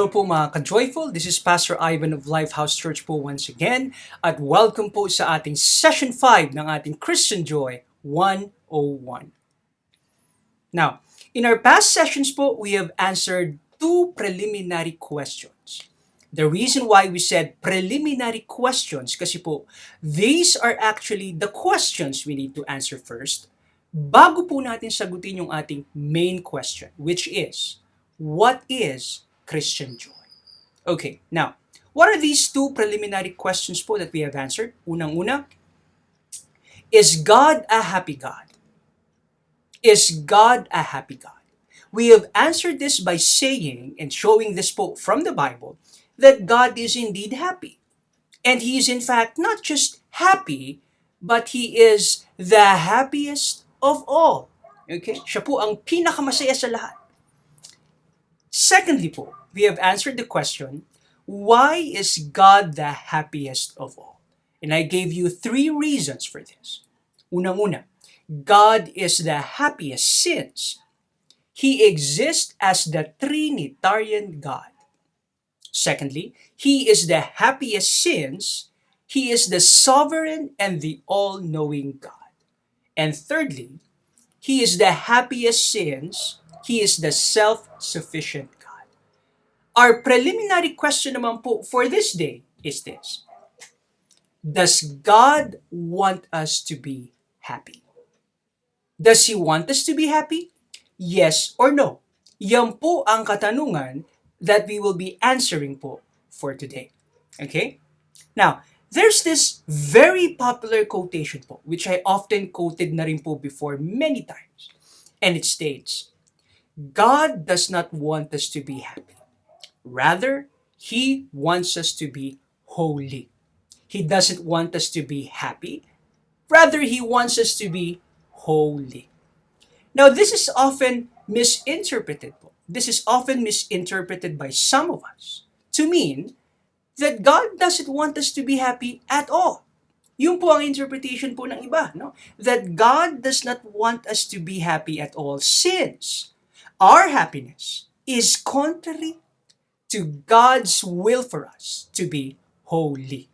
Hello po mga ka-joyful, this is Pastor Ivan of Lifehouse Church po once again at welcome po sa ating Session 5 ng ating Christian Joy 101. Now, in our past sessions po, we have answered two preliminary questions. The reason why we said preliminary questions kasi po, these are actually the questions we need to answer first bago po natin sagutin yung ating main question, which is, what is Christian joy? Okay, now, what are these two preliminary questions po that we have answered? Unang-una, is God a happy God? Is God a happy God? We have answered this by saying and showing this po from the Bible that God is indeed happy. And He is in fact not just happy, but He is the happiest of all. Okay? Siya po ang pinakamasaya sa lahat. Secondly po, we have answered the question, why is God the happiest of all? And I gave you three reasons for this. Unang-una, God is the happiest since He exists as the Trinitarian God. Secondly, He is the happiest since He is the sovereign and the all-knowing God. And thirdly, He is the happiest since He is the self-sufficient God. Our preliminary question naman po for this day is this. Does God want us to be happy? Does He want us to be happy? Yes or no? Yan po ang katanungan that we will be answering po for today. Okay? Now, there's this very popular quotation po, which I often quoted na rin po before many times. And it states, God does not want us to be happy. Rather, He wants us to be holy. He doesn't want us to be happy. Rather, He wants us to be holy. Now, this is often misinterpreted po. This is often misinterpreted by some of us to mean that God doesn't want us to be happy at all. Yun po ang interpretation po ng iba, no? That God does not want us to be happy at all since our happiness is contrary to God's will for us to be holy.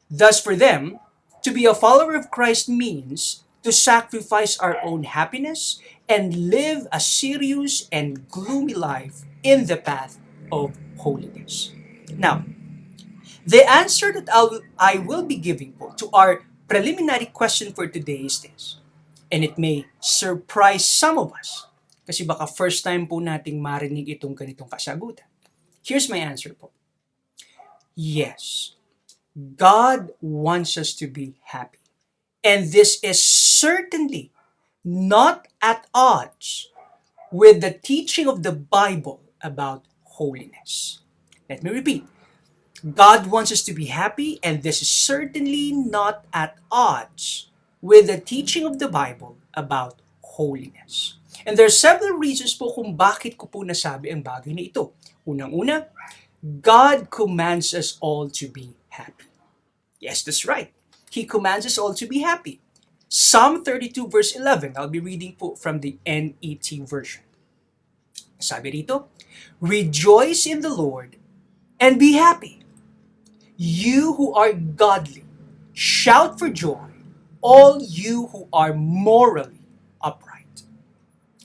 Thus, for them, to be a follower of Christ means to sacrifice our own happiness and live a serious and gloomy life in the path of holiness. Now, the answer that I will be giving po to our preliminary question for today is this. And it may surprise some of us. Kasi baka first time po nating marinig itong ganitong kasagutan. Here's my answer po. Yes, God wants us to be happy. And this is certainly not at odds with the teaching of the Bible about holiness. Let me repeat. God wants us to be happy, and this is certainly not at odds with the teaching of the Bible about holiness. And there are several reasons po kung bakit ko po nasabi ang bagay na ito. Unang-una, God commands us all to be happy. Yes, that's right. He commands us all to be happy. Psalm 32 verse 11, I'll be reading po from the NET version. Sabi rito, rejoice in the Lord and be happy. You who are godly, shout for joy, all you who are morally upright.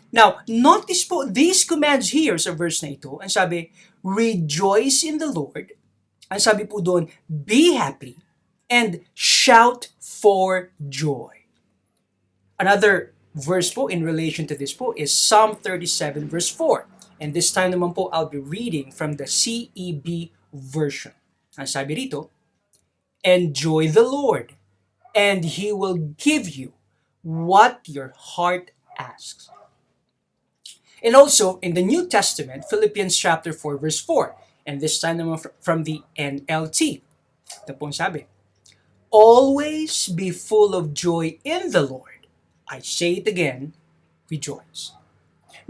Now, notice po, these commands here sa verse na ito, ang sabi, rejoice in the Lord. Ang sabi po doon, be happy and shout for joy. Another verse po in relation to this po is Psalm 37 verse 4. And this time naman po, I'll be reading from the CEB version. Ang sabi rito, enjoy the Lord, and He will give you what your heart asks. And also, in the New Testament, Philippians chapter 4, verse 4, and this time naman from the NLT. Ito po ang sabi, always be full of joy in the Lord. I say it again, rejoice.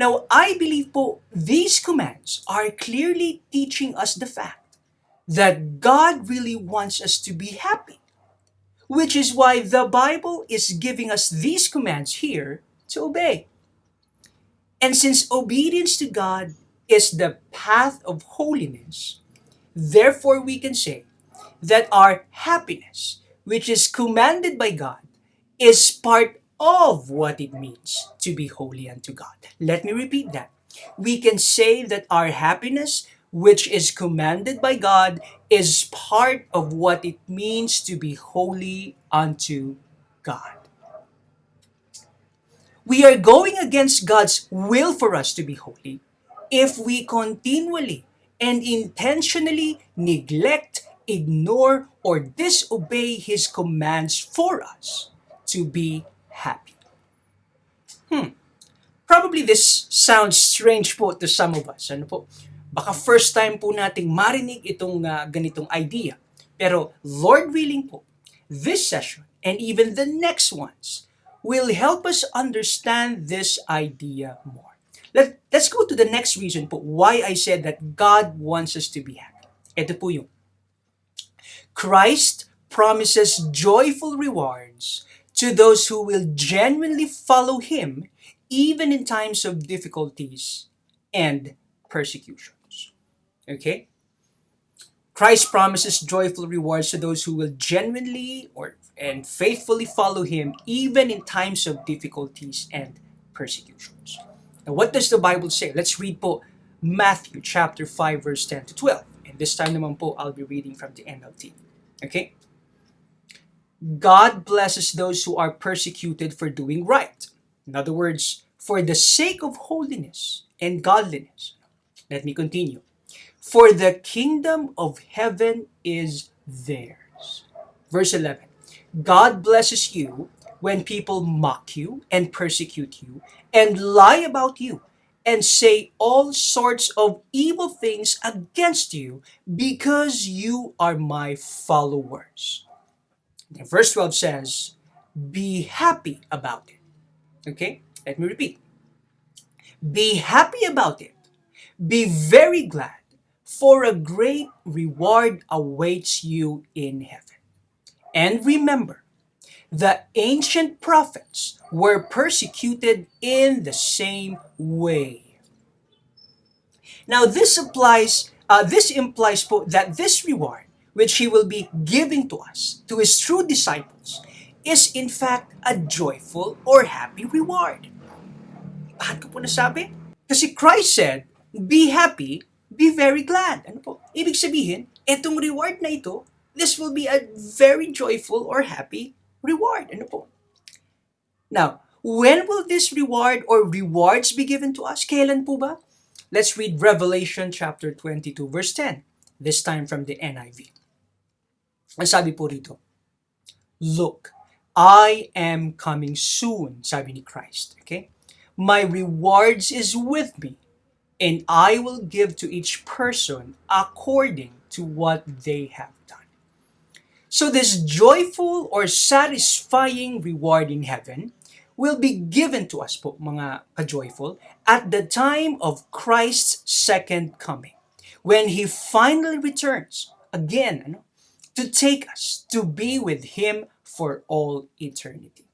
Now, I believe po, these commands are clearly teaching us the fact that God really wants us to be happy, which is why the Bible is giving us these commands here to obey. And since obedience to God is the path of holiness, therefore we can say that our happiness, which is commanded by God, is part of what it means to be holy unto God. Let me repeat that. We can say that our happiness, which is commanded by God, is part of what it means to be holy unto God. We are going against God's will for us to be holy if we continually and intentionally neglect, ignore, or disobey His commands for us to be happy. Probably this sounds strange po to some of us. Ano po? Baka first time po nating marinig itong ganitong idea. Pero Lord willing po, this session and even the next ones will help us understand this idea more. Let's go to the next reason po why I said that God wants us to be happy. Ito po yung Christ promises joyful rewards to those who will genuinely follow Him even in times of difficulties and persecutions. Okay? Christ promises joyful rewards to those who will genuinely and faithfully follow Him even in times of difficulties and persecutions. Now, what does the Bible say? Let's read po Matthew chapter 5 verse 10 to 12. And this time naman po, I'll be reading from the NLT. Okay? God blesses those who are persecuted for doing right. In other words, for the sake of holiness and godliness. Let me continue. For the kingdom of heaven is theirs. Verse 11. God blesses you when people mock you and persecute you and lie about you and say all sorts of evil things against you because you are my followers. And verse 12 says, be happy about it. Okay? Let me repeat. Be happy about it. Be very glad, for a great reward awaits you in heaven. And remember, the ancient prophets were persecuted in the same way. Now this implies that this reward, which He will be giving to us, to His true disciples, is in fact a joyful or happy reward. Bakit ko po nasabi? Kasi Christ said, be happy, be very glad. Ano po? Ibig sabihin, etong reward na ito, this will be a very joyful or happy reward. Ano po? Now, when will this reward or rewards be given to us? Kailan po ba? Let's read Revelation chapter 22 verse 10. This time from the NIV. Ang sabi po rito, look, I am coming soon, sabi ni Christ. Okay? My rewards is with me, and I will give to each person according to what they have done. So this joyful or satisfying reward in heaven will be given to us po, mga ka-joyful, at the time of Christ's second coming, when He finally returns again to take us to be with Him for all eternity.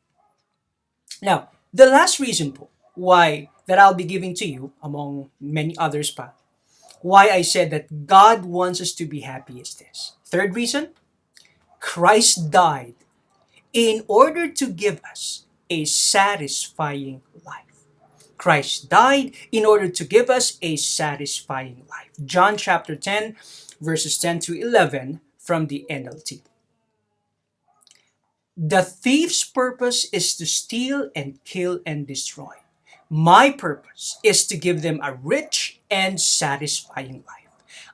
Now, the last reason po why that I'll be giving to you, among many others pa, why I said that God wants us to be happy is this. Third reason, Christ died in order to give us a satisfying life. Christ died in order to give us a satisfying life. John chapter 10, verses 10 to 11 from the NLT. The thief's purpose is to steal and kill and destroy. My purpose is to give them a rich and satisfying life.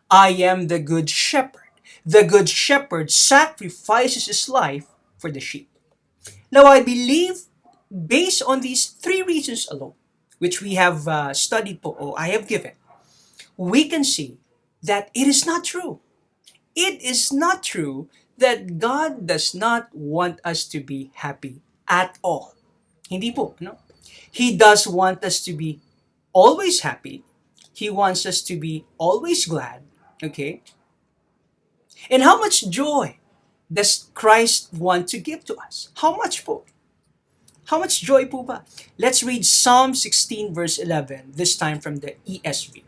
I am the good shepherd. The good shepherd sacrifices his life for the sheep. Now I believe, based on these three reasons alone, which we have studied po, or I have given, we can see that it is not true. It is not true that God does not want us to be happy at all. Hindi po, no? He does want us to be always happy. He wants us to be always glad, okay? And how much joy does Christ want to give to us? How much po? How much joy po ba? Let's read Psalm 16 verse 11, this time from the ESV.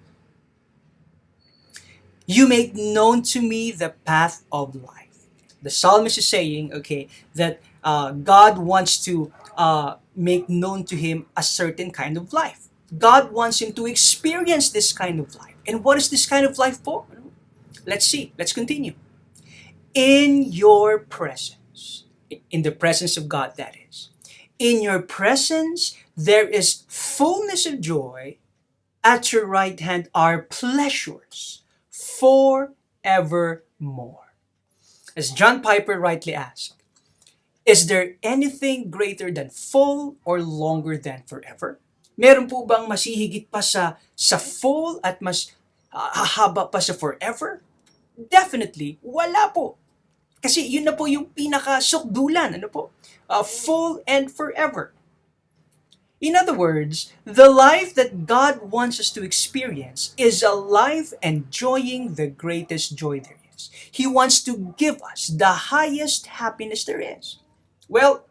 You make known to me the path of life. The psalmist is saying, okay, that God wants to make known to him a certain kind of life. God wants him to experience this kind of life. And what is this kind of life for? Let's see. Let's continue. In your presence, in the presence of God, that is. In your presence, there is fullness of joy. At your right hand are pleasures forevermore. As John Piper rightly asked, is there anything greater than full or longer than forever? Meron po bang masihigit pa sa full at mas hahaba pa sa forever? Definitely, wala po. Kasi yun na po yung pinaka-sukdulan, ano po? Full and forever. In other words, the life that God wants us to experience is a life enjoying the greatest joy there is. He wants to give us the highest happiness there is. Well,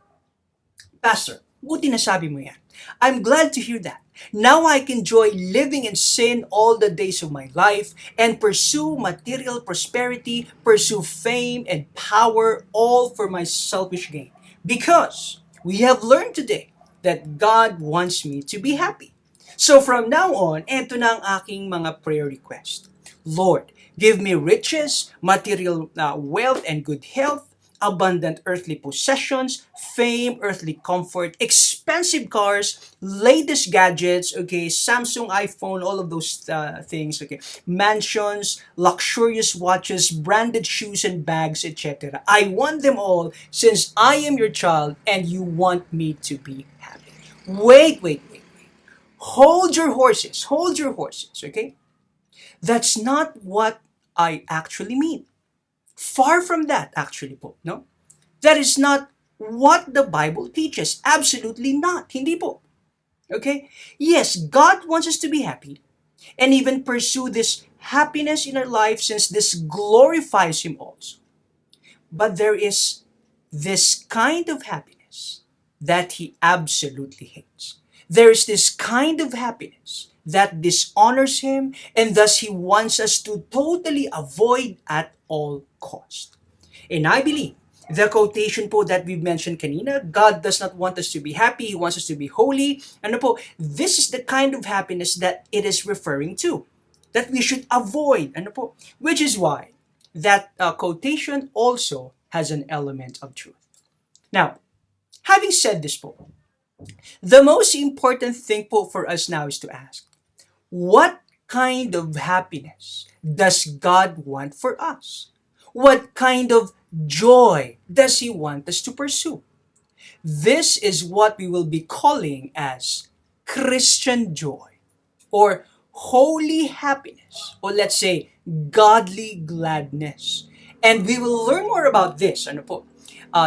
Pastor, buti nasabi mo yan. I'm glad to hear that. Now I can enjoy living in sin all the days of my life and pursue material prosperity, pursue fame and power, all for my selfish gain. Because we have learned today that God wants me to be happy. So from now on, eto na ang aking mga prayer request. Lord, give me riches, material wealth and good health, abundant earthly possessions, fame, earthly comfort, expensive cars, latest gadgets, okay, Samsung, iPhone, all of those things, okay, mansions, luxurious watches, branded shoes and bags, etc. I want them all since I am your child and you want me to be happy. Wait. Hold your horses, okay? That's not what I actually mean. Far from that, actually po, no? That is not what the Bible teaches. Absolutely not. Hindi po. Okay? Yes, God wants us to be happy and even pursue this happiness in our life since this glorifies Him also. But there is this kind of happiness that He absolutely hates. There is this kind of happiness that dishonors Him and thus He wants us to totally avoid at all cost. And I believe the quotation po that we've mentioned kanina, God does not want us to be happy, He wants us to be holy. Ano po, this is the kind of happiness that it is referring to, that we should avoid. Ano po, which is why that quotation also has an element of truth. Now, having said this po, the most important thing po for us now is to ask, what kind of happiness does God want for us? What kind of joy does He want us to pursue? This is what we will be calling as Christian joy or holy happiness, or let's say godly gladness. And we will learn more about this, ano po,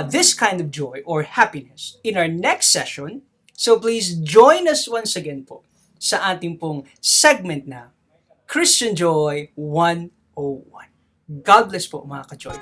this kind of joy or happiness in our next session. So please join us once again po sa ating pong segment na Christian Joy 101. God bless po mga ka-joy.